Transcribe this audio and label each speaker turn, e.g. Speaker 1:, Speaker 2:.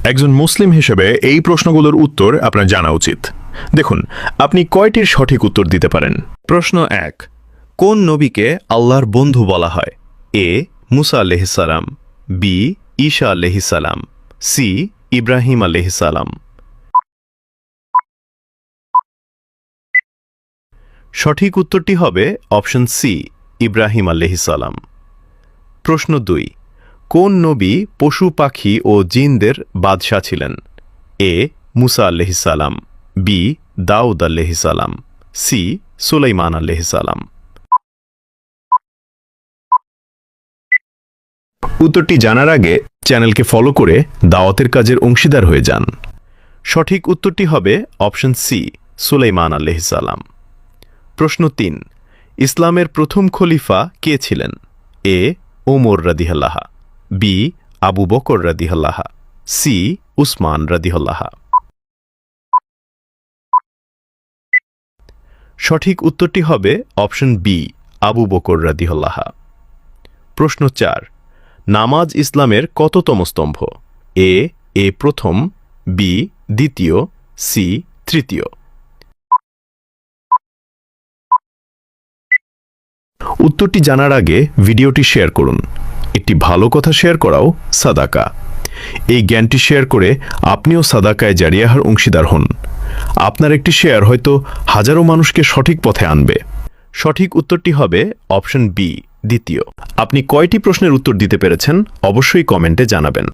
Speaker 1: একজন মুসলিম হিসেবে এই প্রশ্নগুলোর উত্তর আপনার জানা উচিত। দেখুন, আপনি কয়টির সঠিক উত্তর দিতে পারেন।
Speaker 2: প্রশ্ন 1, কোন নবীকে আল্লাহর বন্ধু বলা হয়? এ মুসা আলাইহিসসালাম, বি ঈসা আলাইহিসসালাম, সি ইব্রাহিম আলাইহিসসালাম। সঠিক উত্তরটি হবে অপশন সি, ইব্রাহিম আলাইহিসসালাম। প্রশ্ন 2, কোন নবী পশু পাখি ও জিনদের বাদশাহ ছিলেন? এ মুসা আলাইহিসসালাম, বি দাউদ আলাইহিসসালাম, সি সুলাইমান আলাইহিসসালাম।
Speaker 1: উত্তরটি জানার আগে চ্যানেলকে ফলো করে দাওয়াতের কাজের অংশীদার হয়ে যান।
Speaker 2: সঠিক উত্তরটি হবে অপশন সি, সুলাইমান আলাইহিসসালাম। প্রশ্ন 3, ইসলামের প্রথম খলিফা কে ছিলেন? এ ওমর রাদিয়াল্লাহ, বি আবু বকর রাদিয়াল্লাহ, সি উসমান রাদিয়াল্লাহ। সঠিক উত্তরটি হবে অপশন বি, আবু বকর রাদিয়াল্লাহ। প্রশ্ন 4, নামাজ ইসলামের কততম স্তম্ভ? এ প্রথম, বি দ্বিতীয়, সি তৃতীয়।
Speaker 1: উত্তরটি জানার আগে ভিডিওটি শেয়ার করুন। একটি ভালো কথা শেয়ার করাও সাদাকা। এই জ্ঞানটি শেয়ার করে আপনিও সাদাকায় জারিয়াহার অংশীদার হন। আপনার একটি শেয়ার হয়তো হাজারো মানুষকে সঠিক পথে আনবে।
Speaker 2: সঠিক উত্তরটি হবে অপশন বি, দ্বিতীয়।
Speaker 1: আপনি কয়টি প্রশ্নের উত্তর দিতে পেরেছেন অবশ্যই কমেন্টে জানাবেন।